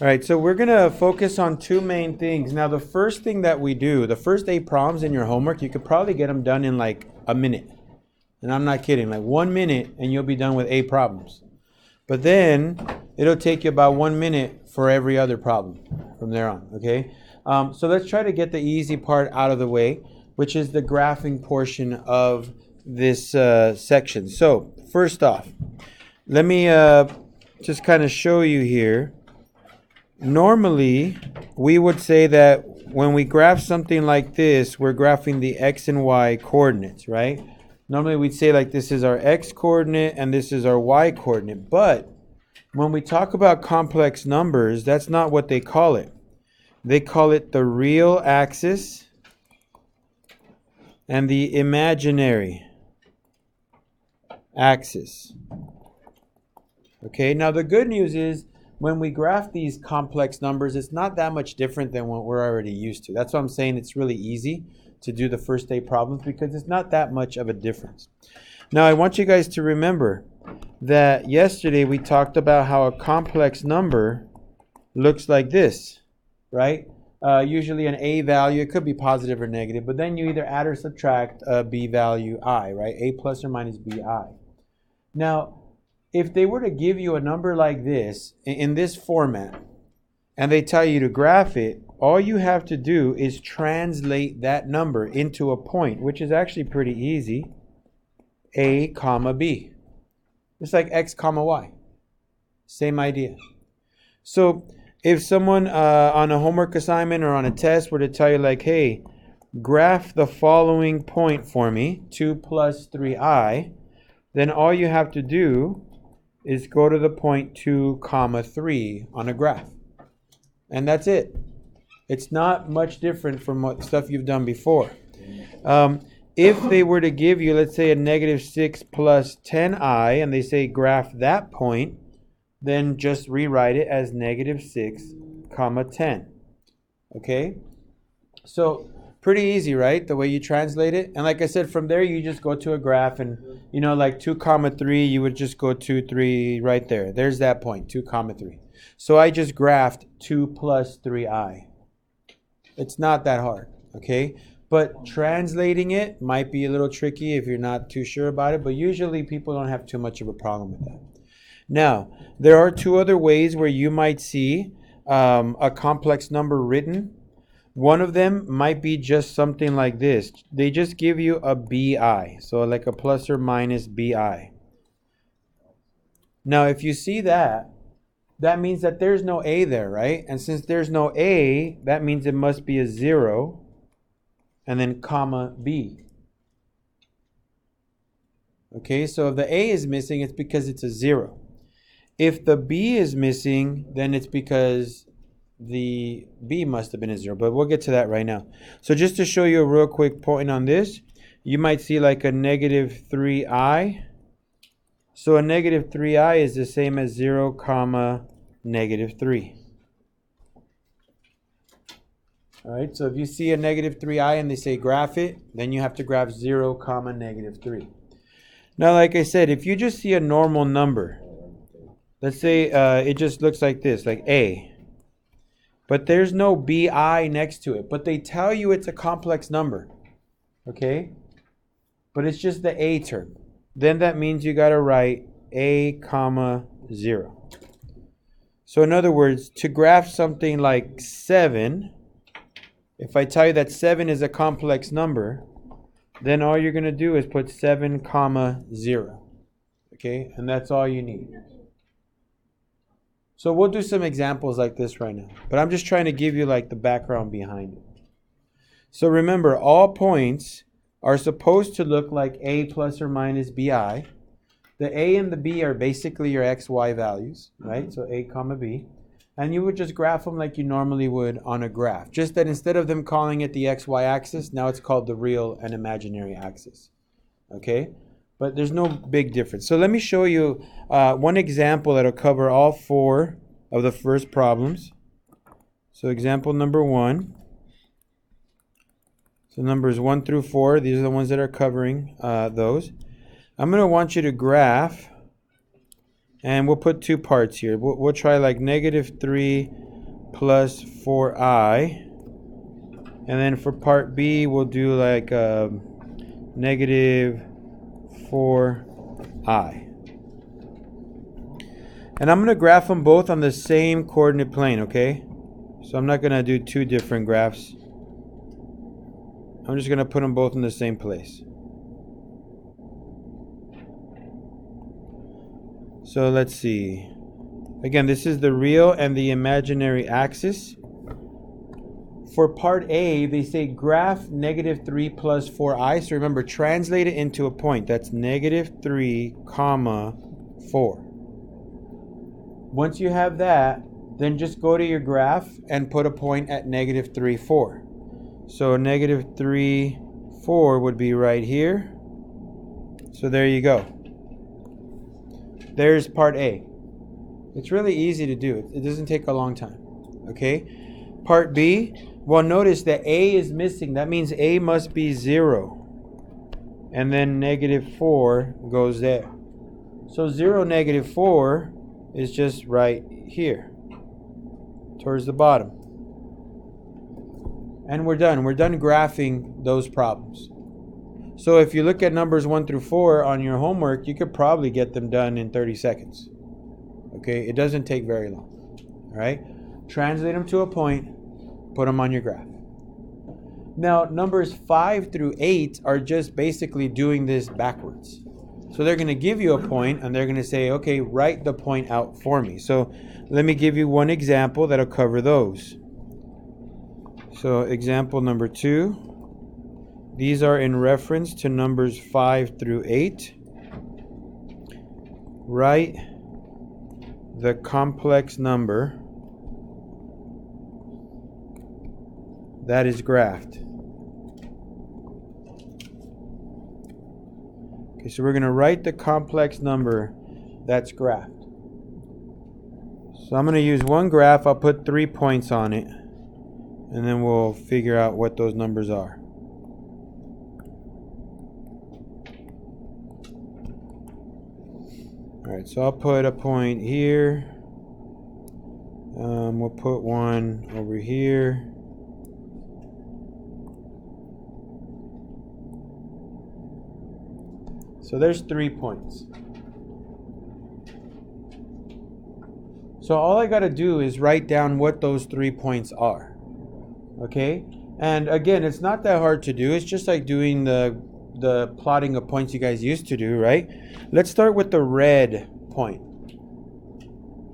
All right, so we're going to focus on two main things. Now, the first thing that we do, the first 8 problems in your homework, you could probably get them done in like a minute. And I'm not kidding, like 1 minute and you'll be done with 8 problems. But then it'll take you about 1 minute for every other problem from there on, okay? So let's try to get the easy part out of the way, which is the graphing portion of this section. So first off, let me just kind of show you here. Normally, we would say that when we graph something like this, we're graphing the x and y coordinates, right? Normally, we'd say like this is our x coordinate and this is our y coordinate. But when we talk about complex numbers, that's not what they call it. They call it the real axis and the imaginary axis. Okay, now the good news is when we graph these complex numbers, it's not that much different than what we're already used to. That's why I'm saying it's really easy to do the first 8 problems, because it's not that much of a difference. Now, I want you guys to remember that yesterday we talked about how a complex number looks like this, right? Usually an a value, it could be positive or negative, but then you either add or subtract a b value I, right? A plus or minus bi. Now, if they were to give you a number like this in this format and they tell you to graph it, all you have to do is translate that number into a point, which is actually pretty easy. A comma b. It's like x comma y. Same idea. So if someone on a homework assignment or on a test were to tell you like, hey, graph the following point for me, 2 plus 3i, then all you have to do is go to the point 2 comma 3 on a graph. And that's it. It's not much different from what stuff you've done before. If they were to give you, let's say, a negative 6 plus 10i, and they say graph that point, then just rewrite it as negative 6 comma 10. Okay? So pretty easy, right? The way you translate it. And like I said, from there you just go to a graph, and you know, like 2 comma 3, you would just go 2, 3 right there. There's that point, 2 comma 3. So I just graphed 2 plus 3i. It's not that hard, okay? But translating it might be a little tricky if you're not too sure about it, but usually people don't have too much of a problem with that. Now, there are 2 other ways where you might see a complex number written. One of them might be just something like this. They just give you a bi, so like a plus or minus bi. Now, if you see that, that means that there's no a there, right? And since there's no a, that means it must be a 0 and then comma b. Okay, so if the a is missing, it's because it's a 0. If the b is missing, then it's because the b must have been a 0, but we'll get to that right now. So just to show you a real quick point on this, you might see like a negative 3i. So a negative 3i is the same as 0 comma negative 3. All right, so if you see a negative 3i and they say graph it, then you have to graph 0 comma negative 3. Now, like I said, if you just see a normal number, let's say it just looks like this, like a, but there's no bi next to it, but they tell you it's a complex number, okay? But it's just the a term. Then that means you got to write a comma 0. So in other words, to graph something like 7, if I tell you that 7 is a complex number, then all you're going to do is put 7 comma 0, okay? And that's all you need. So we'll do some examples like this right now, but I'm just trying to give you like the background behind it. So remember, all points are supposed to look like a plus or minus bi. The a and the b are basically your x, y values, right? So a comma b. And you would just graph them like you normally would on a graph. Just that instead of them calling it the xy axis, now it's called the real and imaginary axis. Okay? But there's no big difference. So let me show you one example that'll cover all 4 of the first problems. So example number 1. So numbers 1 through 4, these are the ones that are covering those. I'm going to want you to graph, and we'll put 2 parts here. We'll try like negative 3 plus 4i. And then for part B, we'll do like negative 4i. And I'm going to graph them both on the same coordinate plane, okay? So I'm not going to do two different graphs. I'm just going to put them both in the same place. So let's see. Again, this is the real and the imaginary axis. For part A, they say graph negative 3 plus 4i. So remember, translate it into a point. That's negative 3, comma 4. Once you have that, then just go to your graph and put a point at negative 3, 4. So negative 3, 4 would be right here. So there you go. There's part A. It's really easy to do. It doesn't take a long time. Okay? Part B, well, notice that A is missing. That means A must be 0. And then negative 4 goes there. So 0, negative 4 is just right here, towards the bottom. And we're done. We're done graphing those problems. So if you look at numbers 1 through 4 on your homework, you could probably get them done in 30 seconds. Okay, it doesn't take very long. All right, translate them to a point, put them on your graph. Now, numbers 5 through 8 are just basically doing this backwards. So they're going to give you a point, and they're going to say, okay, write the point out for me. So let me give you one example that'll cover those. So example number 2. These are in reference to numbers 5 through 8. Write the complex number that is graphed. Okay, so we're going to write the complex number that's graphed. So I'm going to use one graph. I'll put 3 points on it, and then we'll figure out what those numbers are. Alright, so I'll put a point here. We'll put one over here. So there's 3 points. So all I got to do is write down what those 3 points are. Okay? And again, it's not that hard to do. It's just like doing the plotting of points you guys used to do, right? Let's start with the red point.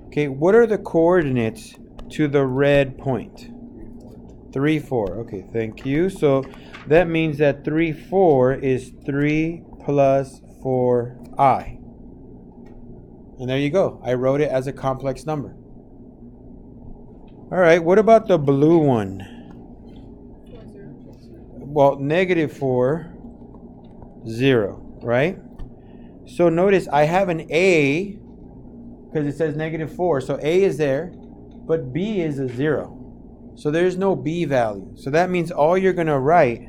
Okay, what are the coordinates to the red point? 3, 4. Okay, thank you. So that means that 3, 4 is 3 plus 4i. And there you go. I wrote it as a complex number. All right, what about the blue one? Well, negative 4, 0, right? So notice I have an A because it says negative 4. So A is there, but B is a 0. So there's no B value. So that means all you're going to write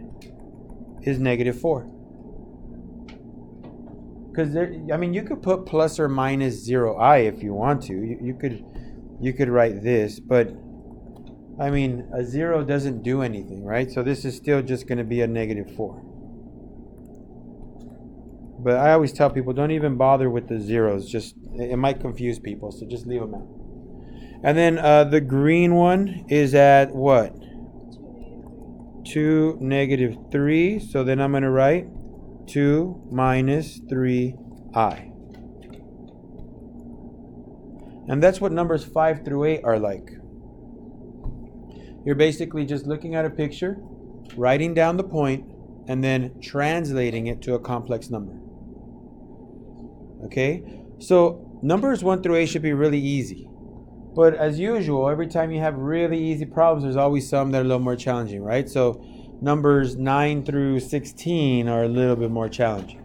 is negative 4. Because I mean, you could put plus or minus 0i if you want to. You could write this, but I mean, a 0 doesn't do anything, right? So this is still just going to be a negative 4. But I always tell people, don't even bother with the zeros. Just it might confuse people, so just leave them out. And then the green one is at what? 2, negative 3. So then I'm going to write 2 minus 3i. And that's what numbers 5 through 8 are like. You're basically just looking at a picture, writing down the point, and then translating it to a complex number. Okay? So numbers 1 through 8 should be really easy. But as usual, every time you have really easy problems, there's always some that are a little more challenging, right? So numbers 9 through 16 are a little bit more challenging.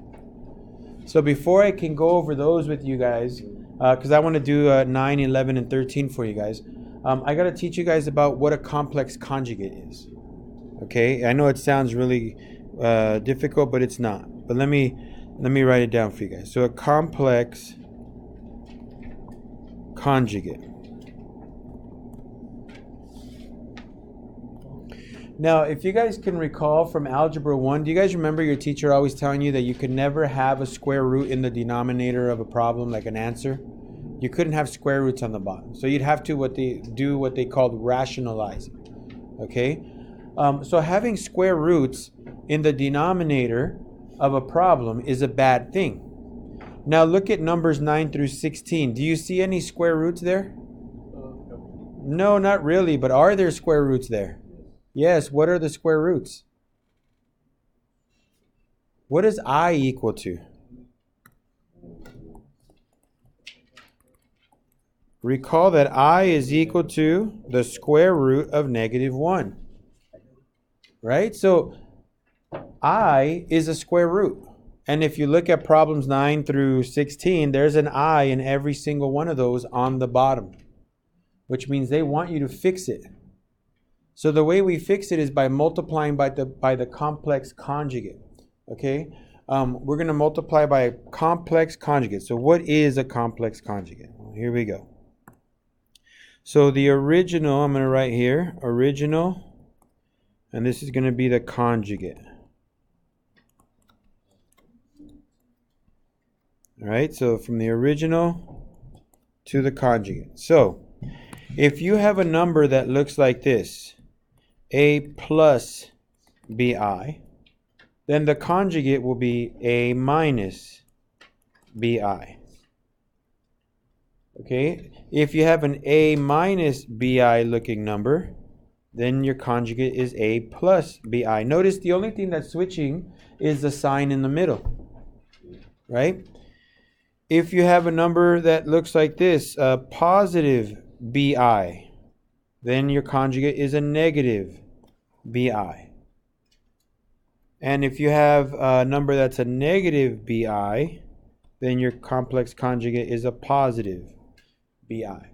So before I can go over those with you guys, because I want to do 9, 11, and 13 for you guys, I got to teach you guys about what a complex conjugate is. Okay? I know it sounds really difficult, but it's not. But let me write it down for you guys. So a complex conjugate. Now, if you guys can recall from Algebra 1, do you guys remember your teacher always telling you that you could never have a square root in the denominator of a problem, like an answer? You couldn't have square roots on the bottom. So you'd have to do what they called rationalizing. Okay? So having square roots in the denominator of a problem is a bad thing. Now look at numbers 9 through 16. Do you see any square roots there? No, not really, but are there square roots there? Yes, what are the square roots? What is I equal to? Recall that I is equal to the square root of -1. Right? So I is a square root. And if you look at problems 9 through 16, there's an I in every single one of those on the bottom, which means they want you to fix it. So the way we fix it is by multiplying by the complex conjugate. Okay? We're going to multiply by a complex conjugate. So what is a complex conjugate? Well, here we go. So the original, I'm going to write here, original, and this is going to be the conjugate. All right, so from the original to the conjugate. So if you have a number that looks like this, a plus bi, then the conjugate will be a minus bi. Okay, if you have an a minus bi looking number, then your conjugate is a plus bi. Notice the only thing that's switching is the sign in the middle, right? If you have a number that looks like this, a positive bi, then your conjugate is a negative bi. And if you have a number that's a negative bi, then your complex conjugate is a positive bi.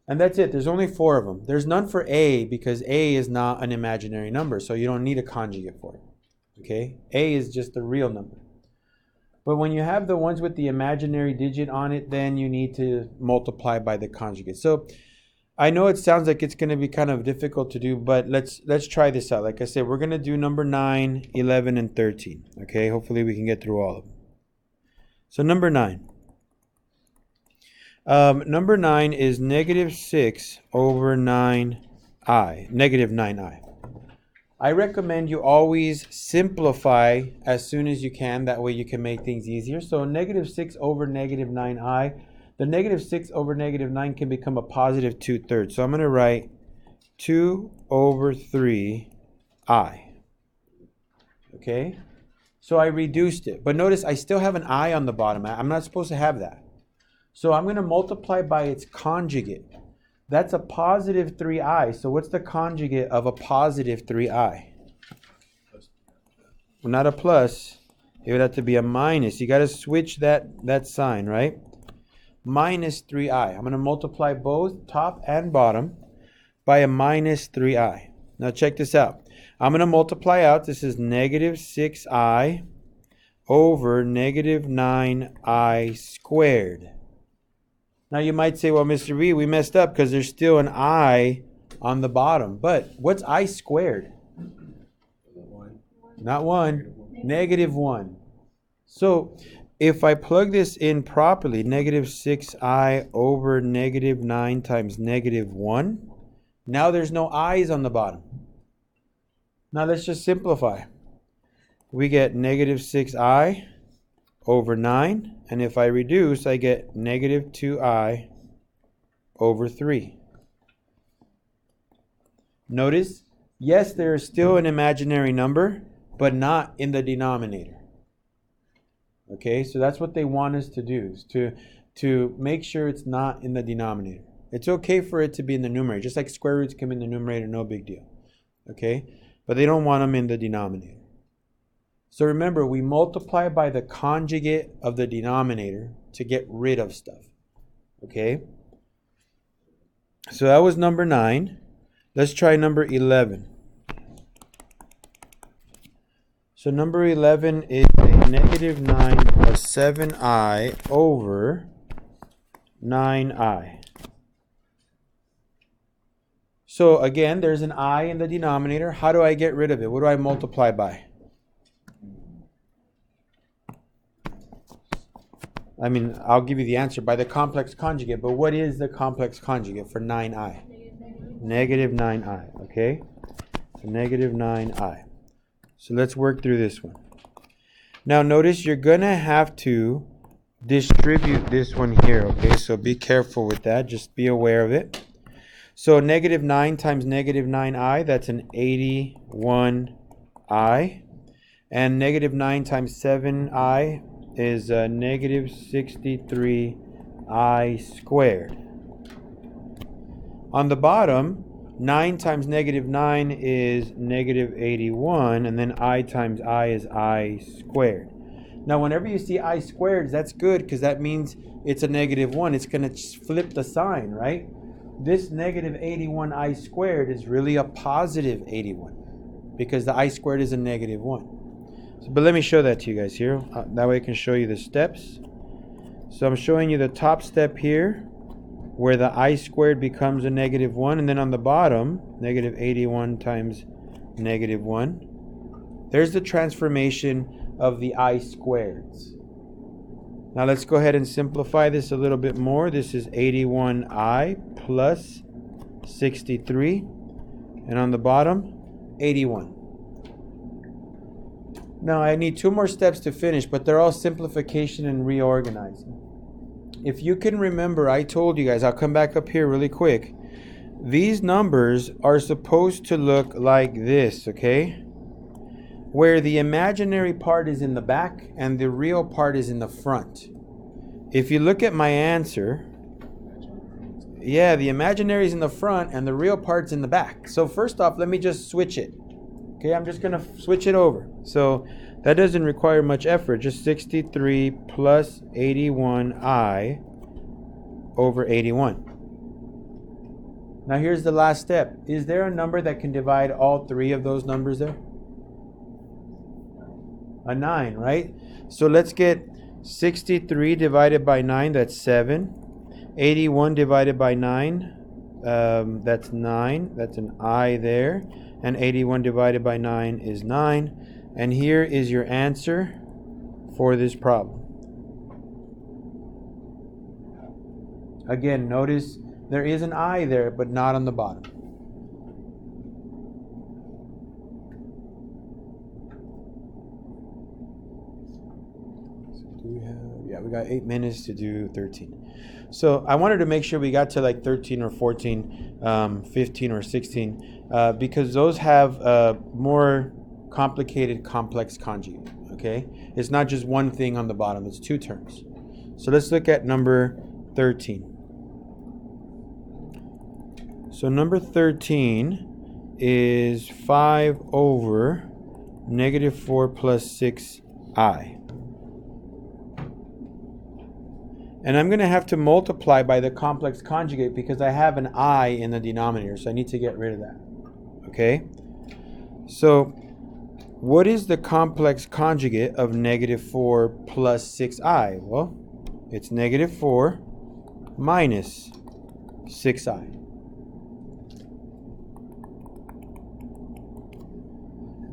And that's it. There's only 4 of them. There's none for a because a is not an imaginary number, so you don't need a conjugate for it. Okay? A is just a real number. But when you have the ones with the imaginary digit on it, then you need to multiply by the conjugate. So I know it sounds like it's going to be kind of difficult to do, but let's try this out. Like I said, we're going to do number 9, 11, and 13. Okay, hopefully we can get through all of them. So number 9. Number 9 is -6 over 9i, negative 9i. I recommend you always simplify as soon as you can. That way you can make things easier. So -6 over -9i. The -6 over -9 can become a positive 2/3. So I'm going to write 2 over 3i. Okay? So I reduced it. But notice I still have an I on the bottom. I'm not supposed to have that. So I'm going to multiply by its conjugate. That's a positive 3i. So what's the conjugate of a positive 3i? Well, not a plus. It would have to be a minus. You got to switch that sign, right? Minus 3i. I'm going to multiply both top and bottom by a minus 3i. Now check this out. I'm going to multiply out. This is -6i over -9i squared. Now you might say, well, Mr. B, we messed up because there's still an I on the bottom. But what's I squared? Not 1, -1. So if I plug this in properly, -6i over -9 times -1, now there's no i's on the bottom. Now let's just simplify. We get -6i over 9, and if I reduce, I get -2i over 3. Notice, yes, there is still an imaginary number, but not in the denominator. Okay, so that's what they want us to do, is to make sure it's not in the denominator. It's okay for it to be in the numerator, just like square roots come in the numerator, no big deal. Okay, but they don't want them in the denominator. So remember, we multiply by the conjugate of the denominator to get rid of stuff. Okay? So that was number 9. Let's try number 11. So number 11 is a -9 plus 7i over 9i. So again, there's an I in the denominator. How do I get rid of it? What do I multiply by? I mean, I'll give you the answer by the complex conjugate, but what is the complex conjugate for 9i? Negative 9i, okay? So negative 9i. So let's work through this one. Now notice you're going to have to distribute this one here, okay? So be careful with that. Just be aware of it. So negative 9 times negative 9i, that's an 81i. And negative 9 times 7i is negative 63i squared. On the bottom, 9 times negative 9 is negative 81, and then I times I is I squared. Now, whenever you see I squared, that's good because that means it's a negative 1. It's going to flip the sign, right? This negative 81i squared is really a positive 81 because the I squared is a negative 1. But let me show that to you guys here. That way I can show you the steps. So I'm showing you the top step here where the I squared becomes a negative 1. And then on the bottom, negative 81 times negative 1. There's the transformation of the I squareds. Now let's go ahead and simplify this a little bit more. This is 81i plus 63. And on the bottom, 81. Now I need 2 more steps to finish, but they're all simplification and reorganizing. If you can remember, I told you guys, I'll come back up here really quick. These numbers are supposed to look like this, okay? Where the imaginary part is in the back and the real part is in the front. If you look at my answer, yeah, the imaginary is in the front and the real part's in the back. So first off, let me just switch it. Okay, I'm just going to switch it over. So that doesn't require much effort. Just 63 plus 81i over 81. Now here's the last step. Is there a number that can divide all 3 of those numbers there? A 9, right? So let's get 63 divided by 9, that's 7. 81 divided by 9, that's 9. That's an I there. And 81 divided by 9 is 9. And here is your answer for this problem. Again, notice there is an I there, but not on the bottom. So we got 8 minutes to do 13. So I wanted to make sure we got to like 13 or 14, 15 or 16, because those have more complicated complex conjugate, okay? It's not just one thing on the bottom, it's 2 terms. So let's look at number 13. So number 13 is 5 over negative 4 plus 6i. And I'm going to have to multiply by the complex conjugate because I have an I in the denominator, so I need to get rid of that. Okay? So, what is the complex conjugate of negative 4 plus 6i? Well, it's negative 4 minus 6i.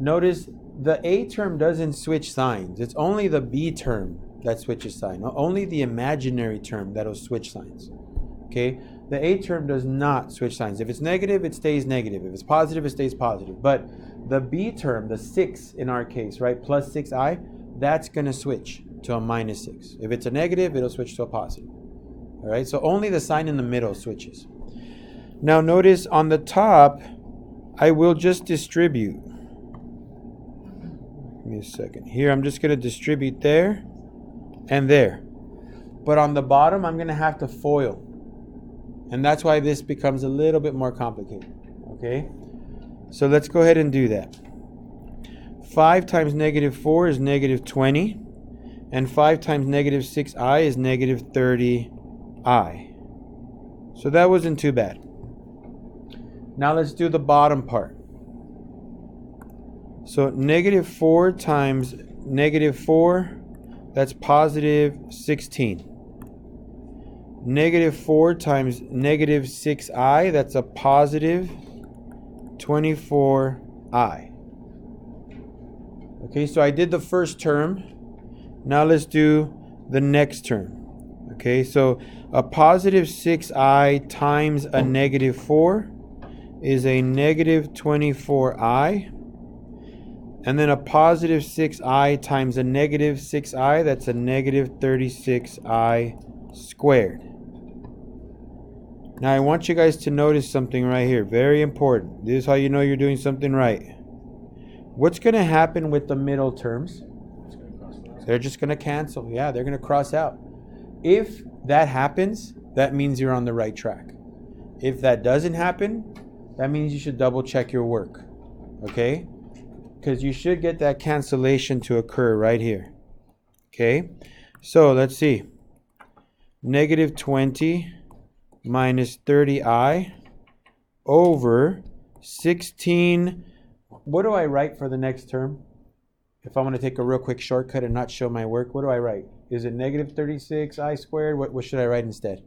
Notice the A term doesn't switch signs. It's only the B term that switches sign. Only the imaginary term that'll switch signs. Okay? The A term does not switch signs. If it's negative, it stays negative. If it's positive, it stays positive. But the B term, the 6 in our case, right, plus 6i, that's going to switch to a minus 6. If it's a negative, it'll switch to a positive. All right? So only the sign in the middle switches. Now notice on the top, I will just distribute. Give me a second. Here, I'm just going to distribute there and there. But on the bottom, I'm going to have to FOIL. And that's why this becomes a little bit more complicated. Okay? So let's go ahead and do that. 5 times negative 4 is negative 20. And 5 times negative 6i is negative 30i. So that wasn't too bad. Now let's do the bottom part. So negative 4 times negative 4, that's positive 16. negative 4 times negative 6i, that's a positive 24i. Okay, so I did the first term. Now let's do the next term. Okay, so a positive 6i times a negative 4 is a negative 24i. And then a positive 6i times a negative 6i, that's a negative 36i squared. Now I want you guys to notice something right here. Very important. This is how you know you're doing something right. What's going to happen with the middle terms? They're just going to cancel. Yeah, they're going to cross out. If that happens, that means you're on the right track. If that doesn't happen, that means you should double check your work. Okay? Because you should get that cancellation to occur right here. Okay? So let's see. Negative 20 minus 30i over 16. What do I write for the next term? If I want to take a real quick shortcut and not show my work, what do I write? Is it negative 36i squared? What should I write instead?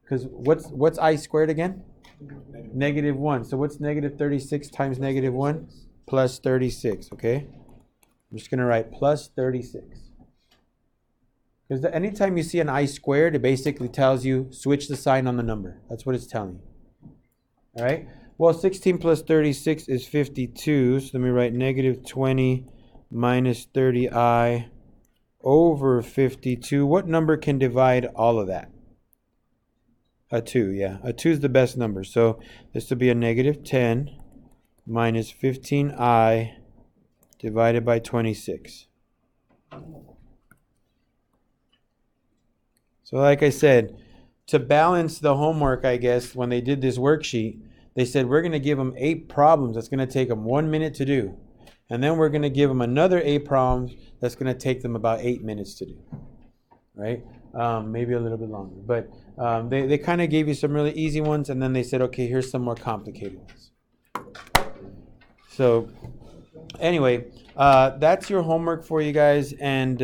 Because what's I squared again? Negative 1. So what's negative 36 times negative 1? Plus 36, okay? I'm just going to write plus 36. Because anytime you see an I squared, it basically tells you switch the sign on the number. That's what it's telling you. All right? Well, 16 plus 36 is 52. So let me write negative 20 minus 30i over 52. What number can divide all of that? A 2, yeah. A 2 is the best number. So this will be a negative 10 minus 15i divided by 26. So like I said, to balance the homework, I guess, when they did this worksheet, they said we're going to give them 8 problems that's going to take them 1 minute to do. And then we're going to give them another 8 problems that's going to take them about 8 minutes to do. Right? Maybe a little bit longer. But they kind of gave you some really easy ones, and then they said, okay, here's some more complicated ones. So anyway, that's your homework for you guys. And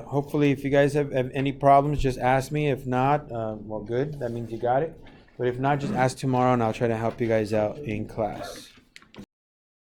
hopefully if you guys have any problems, just ask me. If not, well, good. That means you got it. But if not, just ask tomorrow, and I'll try to help you guys out in class.